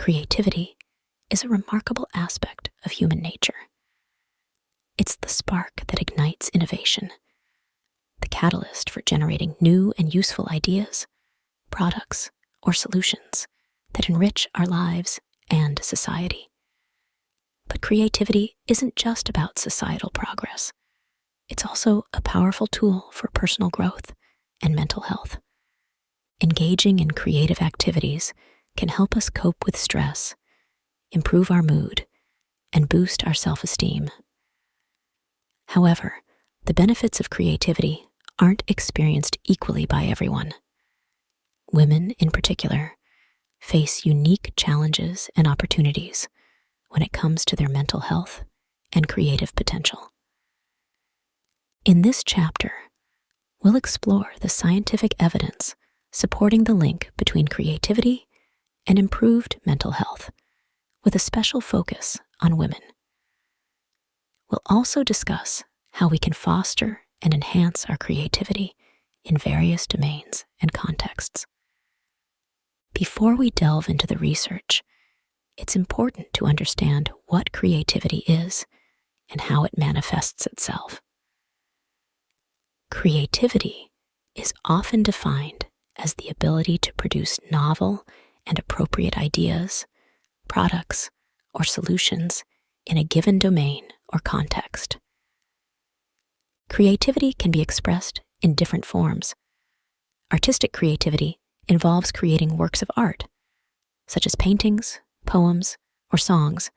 Creativity is a remarkable aspect of human nature. It's the spark that ignites innovation, the catalyst for generating new and useful ideas, products, or solutions that enrich our lives and society. But creativity isn't just about societal progress. It's also a powerful tool for personal growth and mental health. Engaging in creative activities can help us cope with stress, improve our mood, and boost our self-esteem. However, the benefits of creativity aren't experienced equally by everyone. Women, in particular, face unique challenges and opportunities when it comes to their mental health and creative potential. In this chapter, we'll explore the scientific evidence supporting the link between creativity and improved mental health, with a special focus on women. We'll also discuss how we can foster and enhance our creativity in various domains and contexts. Before we delve into the research, it's important to understand what creativity is and how it manifests itself. Creativity is often defined as the ability to produce novel and appropriate ideas, products, or solutions in a given domain or context. Creativity can be expressed in different forms. Artistic creativity involves creating works of art, such as paintings, poems, or songs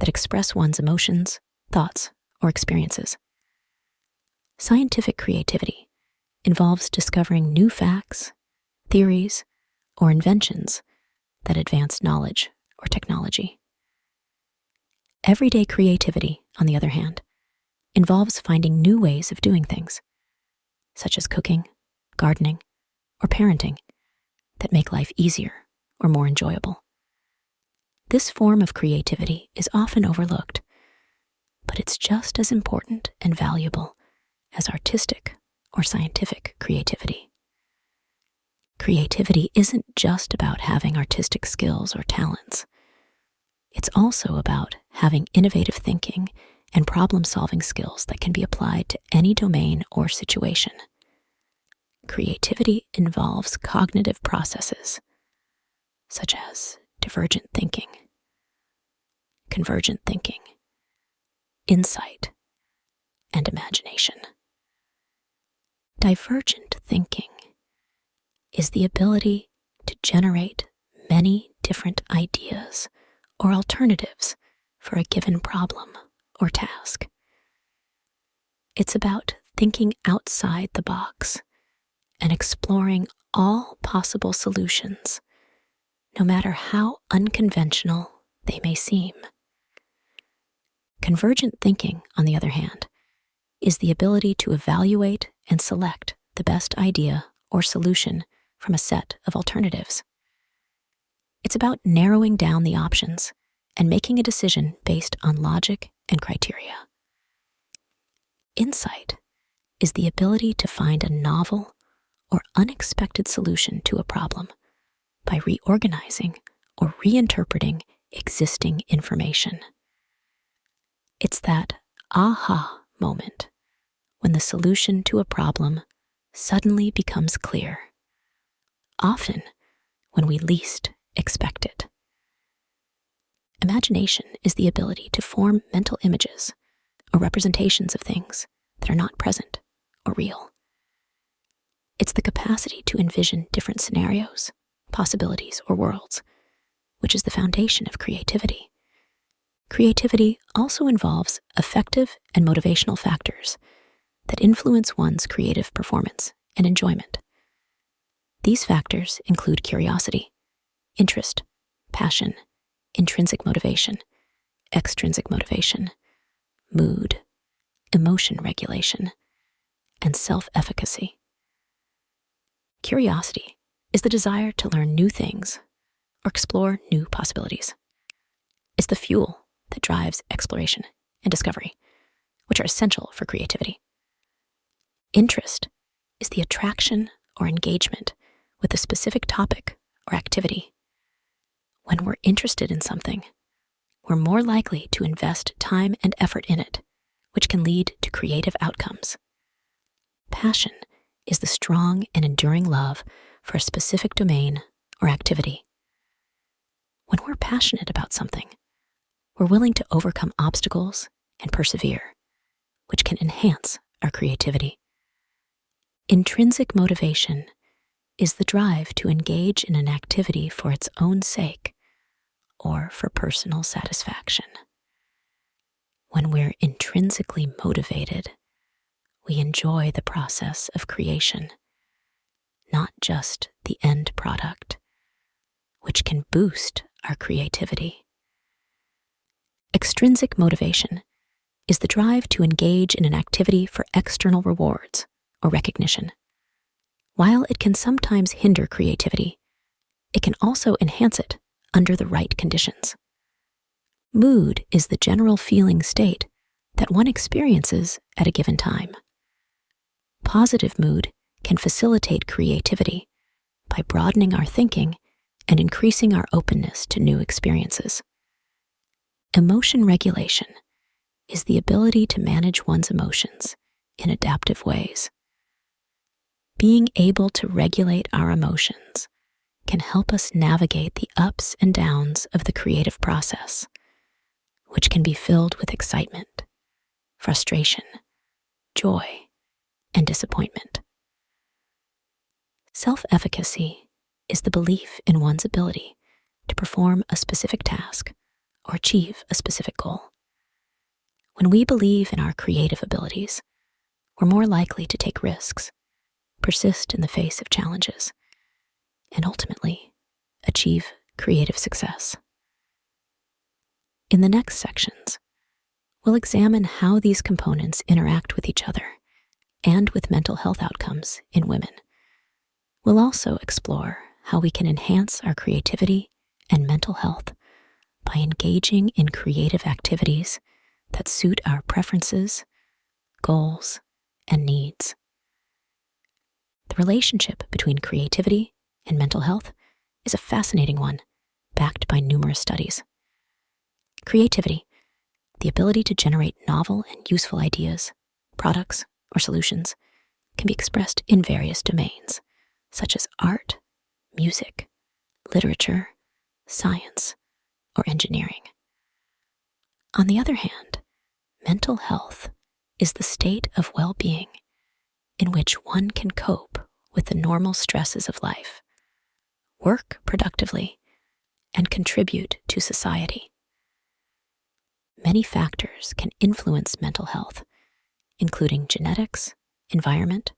that express one's emotions, thoughts, or experiences. Scientific creativity involves discovering new facts, theories, or inventions that advance knowledge or technology. Everyday creativity, on the other hand, involves finding new ways of doing things, such as cooking, gardening, or parenting, that make life easier or more enjoyable. This form of creativity is often overlooked, but it's just as important and valuable as artistic or scientific creativity. Creativity isn't just about having artistic skills or talents. It's also about having innovative thinking and problem-solving skills that can be applied to any domain or situation. Creativity involves cognitive processes, such as divergent thinking, convergent thinking, insight, and imagination. Divergent thinking is the ability to generate many different ideas or alternatives for a given problem or task. It's about thinking outside the box and exploring all possible solutions, no matter how unconventional they may seem. Convergent thinking, on the other hand, is the ability to evaluate and select the best idea or solution from a set of alternatives. It's about narrowing down the options and making a decision based on logic and criteria. Insight is the ability to find a novel or unexpected solution to a problem by reorganizing or reinterpreting existing information. It's that aha moment when the solution to a problem suddenly becomes clear, often when we least expect it. Imagination is the ability to form mental images or representations of things that are not present or real. It's the capacity to envision different scenarios, possibilities, or worlds, which is the foundation of creativity. Creativity also involves affective and motivational factors that influence one's creative performance and enjoyment. These factors include curiosity, interest, passion, intrinsic motivation, extrinsic motivation, mood, emotion regulation, and self-efficacy. Curiosity is the desire to learn new things or explore new possibilities. It's the fuel that drives exploration and discovery, which are essential for creativity. Interest is the attraction or engagement with a specific topic or activity. When we're interested in something, we're more likely to invest time and effort in it, which can lead to creative outcomes. Passion is the strong and enduring love for a specific domain or activity. When we're passionate about something, we're willing to overcome obstacles and persevere, which can enhance our creativity. Intrinsic motivation is the drive to engage in an activity for its own sake or for personal satisfaction. When we're intrinsically motivated, we enjoy the process of creation, not just the end product, which can boost our creativity. Extrinsic motivation is the drive to engage in an activity for external rewards or recognition. While it can sometimes hinder creativity, it can also enhance it under the right conditions. Mood is the general feeling state that one experiences at a given time. Positive mood can facilitate creativity by broadening our thinking and increasing our openness to new experiences. Emotion regulation is the ability to manage one's emotions in adaptive ways. Being able to regulate our emotions can help us navigate the ups and downs of the creative process, which can be filled with excitement, frustration, joy, and disappointment. Self-efficacy is the belief in one's ability to perform a specific task or achieve a specific goal. When we believe in our creative abilities, we're more likely to take risks, persist in the face of challenges, and ultimately achieve creative success. In the next sections, we'll examine how these components interact with each other and with mental health outcomes in women. We'll also explore how we can enhance our creativity and mental health by engaging in creative activities that suit our preferences, goals, and needs. The relationship between creativity and mental health is a fascinating one, backed by numerous studies. Creativity, the ability to generate novel and useful ideas, products, or solutions, can be expressed in various domains, such as art, music, literature, science, or engineering. On the other hand, mental health is the state of well-being in which one can cope with the normal stresses of life, work productively, and contribute to society. Many factors can influence mental health, including genetics, environment,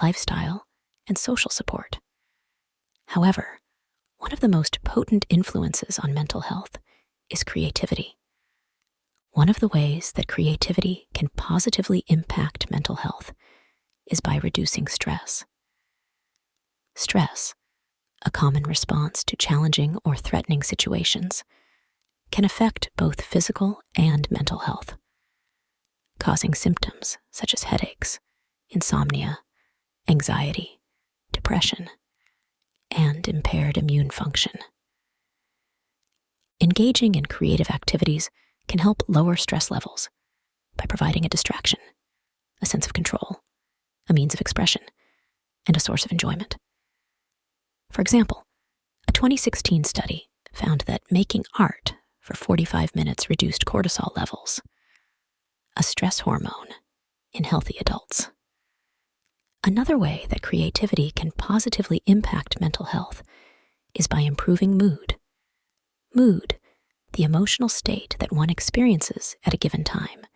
lifestyle, and social support. However, one of the most potent influences on mental health is creativity. One of the ways that creativity can positively impact mental health is by reducing stress. Stress, a common response to challenging or threatening situations, can affect both physical and mental health, causing symptoms such as headaches, insomnia, anxiety, depression, and impaired immune function. Engaging in creative activities can help lower stress levels by providing a distraction, a sense of control, a means of expression, and a source of enjoyment. For example, a 2016 study found that making art for 45 minutes reduced cortisol levels, a stress hormone, in healthy adults. Another way that creativity can positively impact mental health is by improving mood. Mood, the emotional state that one experiences at a given time,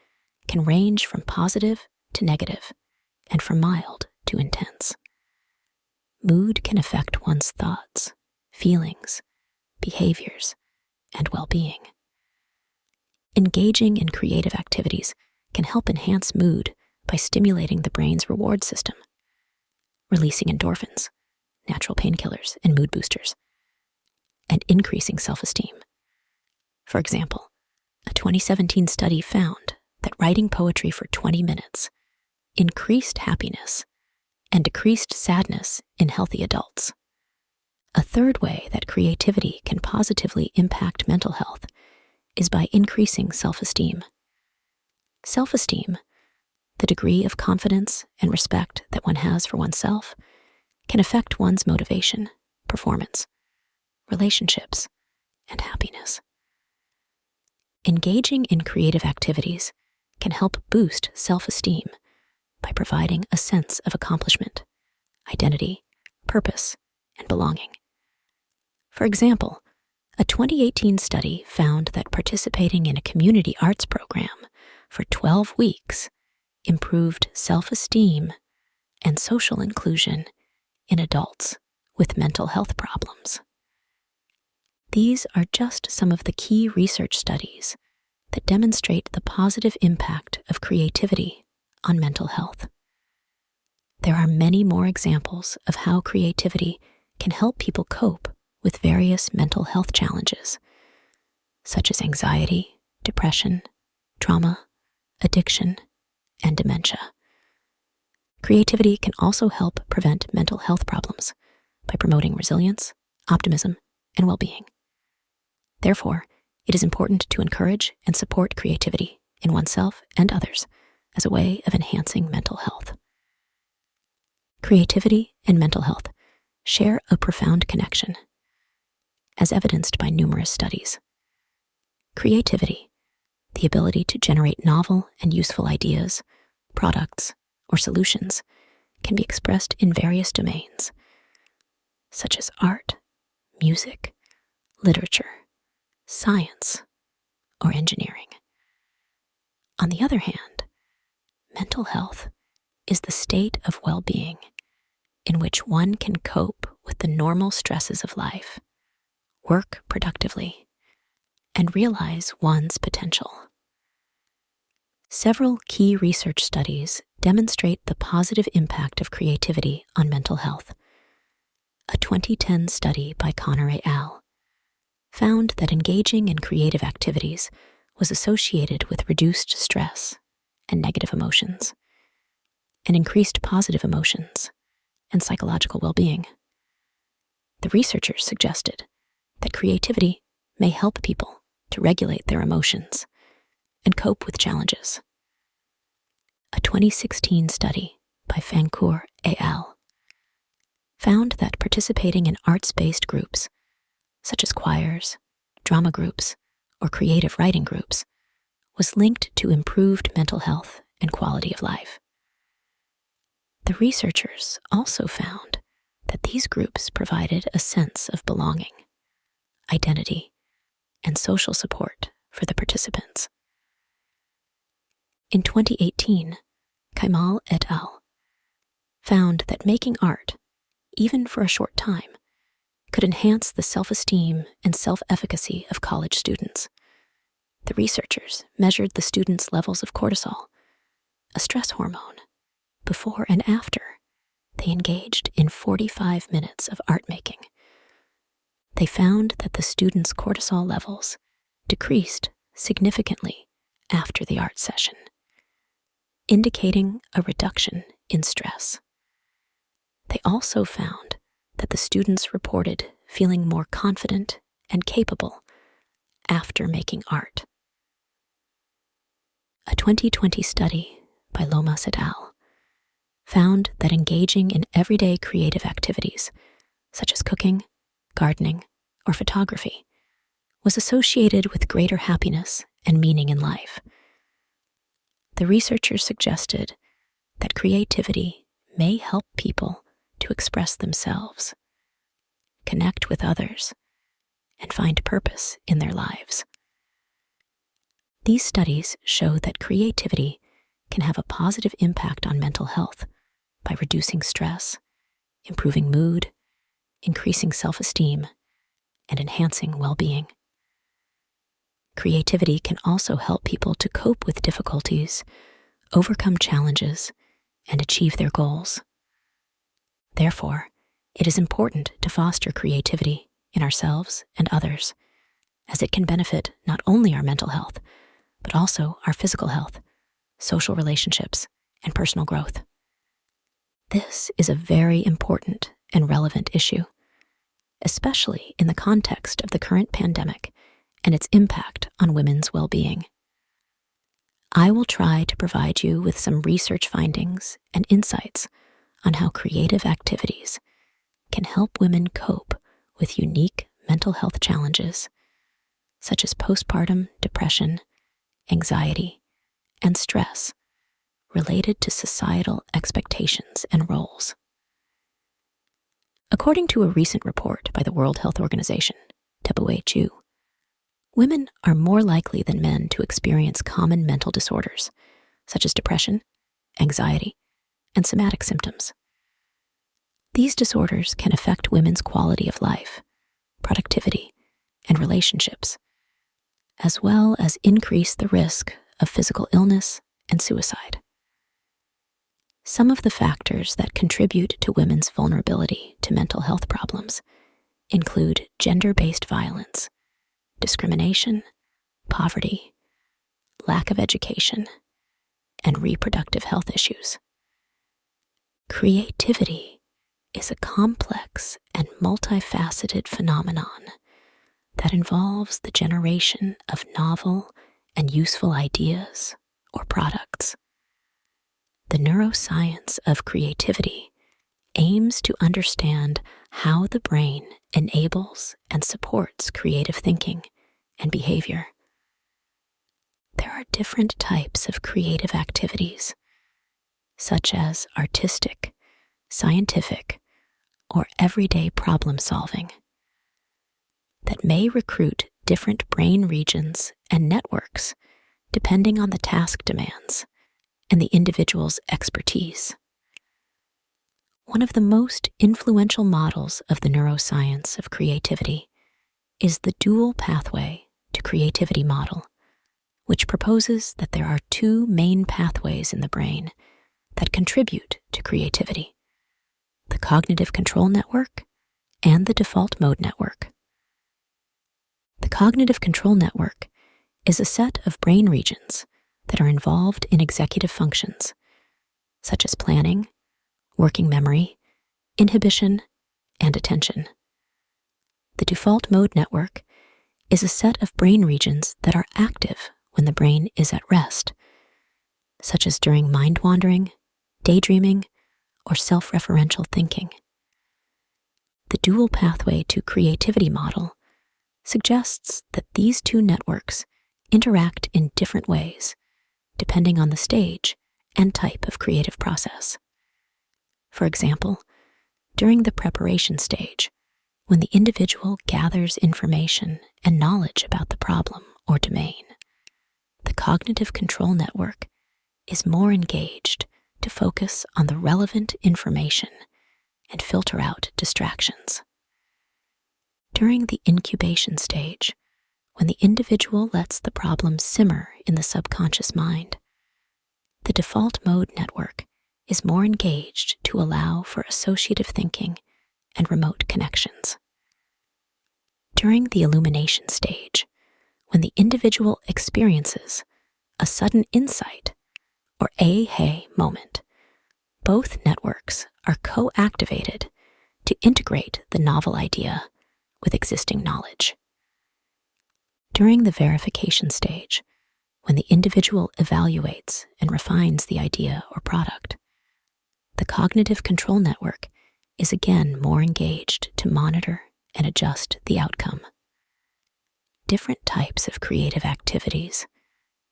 can range from positive to negative and from mild to intense. Mood can affect one's thoughts, feelings, behaviors, and well-being. Engaging in creative activities can help enhance mood by stimulating the brain's reward system, releasing endorphins, natural painkillers and mood boosters, and increasing self-esteem. For example, a 2017 study found that writing poetry for 20 minutes increased happiness and decreased sadness in healthy adults. A third way that creativity can positively impact mental health is by increasing self-esteem. Self-esteem, the degree of confidence and respect that one has for oneself, can affect one's motivation, performance, relationships, and happiness. Engaging in creative activities can help boost self-esteem by providing a sense of accomplishment, identity, purpose, and belonging. For example, a 2018 study found that participating in a community arts program for 12 weeks improved self-esteem and social inclusion in adults with mental health problems. These are just some of the key research studies that demonstrate the positive impact of creativity on mental health. There are many more examples of how creativity can help people cope with various mental health challenges, such as anxiety, depression, trauma, addiction, and dementia. Creativity can also help prevent mental health problems by promoting resilience, optimism, and well-being. Therefore, it is important to encourage and support creativity in oneself and others as a way of enhancing mental health. Creativity and mental health share a profound connection, as evidenced by numerous studies. Creativity, the ability to generate novel and useful ideas, products, or solutions, can be expressed in various domains, such as art, music, literature, science, or engineering. On the other hand, mental health is the state of well-being in which one can cope with the normal stresses of life, work productively, and realize one's potential. Several key research studies demonstrate the positive impact of creativity on mental health. A 2010 study by Connor et al. Found that engaging in creative activities was associated with reduced stress and negative emotions, and increased positive emotions and psychological well-being. The researchers suggested that creativity may help people to regulate their emotions and cope with challenges. A 2016 study by Fancourt et al. Found that participating in arts-based groups, such as choirs, drama groups, or creative writing groups, was linked to improved mental health and quality of life. The researchers also found that these groups provided a sense of belonging, identity, and social support for the participants. In 2018, Kaimal et al. Found that making art, even for a short time, could enhance the self-esteem and self-efficacy of college students. The researchers measured the students' levels of cortisol, a stress hormone, before and after they engaged in 45 minutes of art making. They found that the students' cortisol levels decreased significantly after the art session, indicating a reduction in stress. They also found that the students reported feeling more confident and capable after making art. A 2020 study by Lomas et al. Found that engaging in everyday creative activities, such as cooking, gardening, or photography, was associated with greater happiness and meaning in life. The researchers suggested that creativity may help people to express themselves, connect with others, and find purpose in their lives. These studies show that creativity can have a positive impact on mental health by reducing stress, improving mood, increasing self-esteem, and enhancing well-being. Creativity can also help people to cope with difficulties, overcome challenges, and achieve their goals. Therefore, it is important to foster creativity in ourselves and others, as it can benefit not only our mental health, but also our physical health, social relationships, and personal growth. This is a very important and relevant issue, especially in the context of the current pandemic and its impact on women's well-being. I will try to provide you with some research findings and insights on how creative activities can help women cope with unique mental health challenges, such as postpartum depression, anxiety, and stress related to societal expectations and roles. According to a recent report by the World Health Organization, WHO, women are more likely than men to experience common mental disorders, such as depression, anxiety, and somatic symptoms. These disorders can affect women's quality of life, productivity, and relationships, as well as increase the risk of physical illness and suicide. Some of the factors that contribute to women's vulnerability to mental health problems include gender-based violence, discrimination, poverty, lack of education, and reproductive health issues. Creativity is a complex and multifaceted phenomenon that involves the generation of novel and useful ideas or products. The neuroscience of creativity aims to understand how the brain enables and supports creative thinking and behavior. There are different types of creative activities, such as artistic, scientific, or everyday problem solving, that may recruit different brain regions and networks depending on the task demands and the individual's expertise. One of the most influential models of the neuroscience of creativity is the dual pathway to creativity model, which proposes that there are two main pathways in the brain that contribute to creativity: the cognitive control network and the default mode network. The cognitive control network is a set of brain regions that are involved in executive functions, such as planning, working memory, inhibition, and attention. The default mode network is a set of brain regions that are active when the brain is at rest, such as during mind-wandering, daydreaming, or self-referential thinking. The dual pathway to creativity model suggests that these two networks interact in different ways, depending on the stage and type of creative process. For example, during the preparation stage, when the individual gathers information and knowledge about the problem or domain, the cognitive control network is more engaged to focus on the relevant information and filter out distractions. During the incubation stage, when the individual lets the problem simmer in the subconscious mind, the default mode network is more engaged to allow for associative thinking and remote connections. During the illumination stage, when the individual experiences a sudden insight or hey moment, both networks are co-activated to integrate the novel idea with existing knowledge. During the verification stage, when the individual evaluates and refines the idea or product, the cognitive control network is again more engaged to monitor and adjust the outcome. Different types of creative activities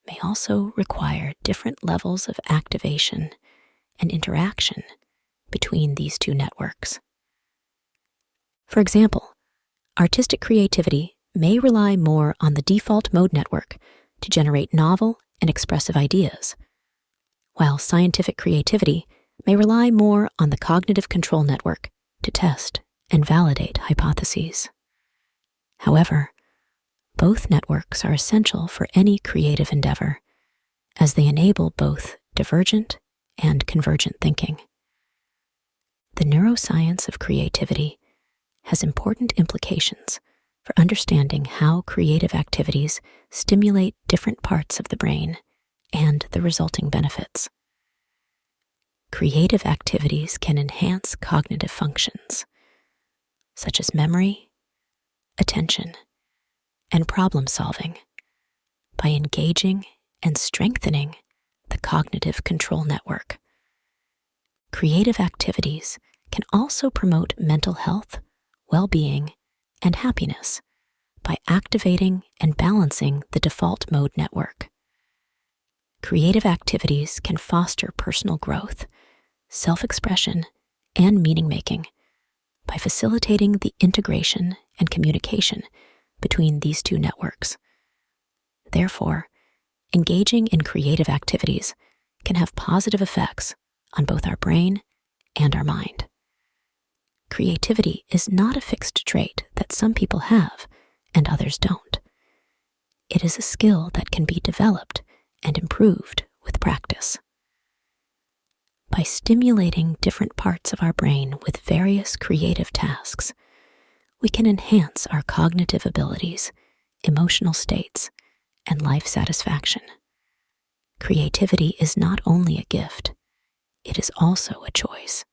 may also require different levels of activation and interaction between these two networks. For example, artistic creativity may rely more on the default mode network to generate novel and expressive ideas, while scientific creativity may rely more on the cognitive control network to test and validate hypotheses. However, both networks are essential for any creative endeavor, as they enable both divergent and convergent thinking. The neuroscience of creativity has important implications for understanding how creative activities stimulate different parts of the brain and the resulting benefits. Creative activities can enhance cognitive functions, such as memory, attention, and problem solving by engaging and strengthening the cognitive control network. Creative activities can also promote mental health, well-being, and happiness by activating and balancing the default mode network. Creative activities can foster personal growth, self-expression, and meaning-making by facilitating the integration and communication between these two networks. Therefore, engaging in creative activities can have positive effects on both our brain and our mind. Creativity is not a fixed trait that some people have and others don't. It is a skill that can be developed and improved with practice. By stimulating different parts of our brain with various creative tasks, we can enhance our cognitive abilities, emotional states, and life satisfaction. Creativity is not only a gift, it is also a choice.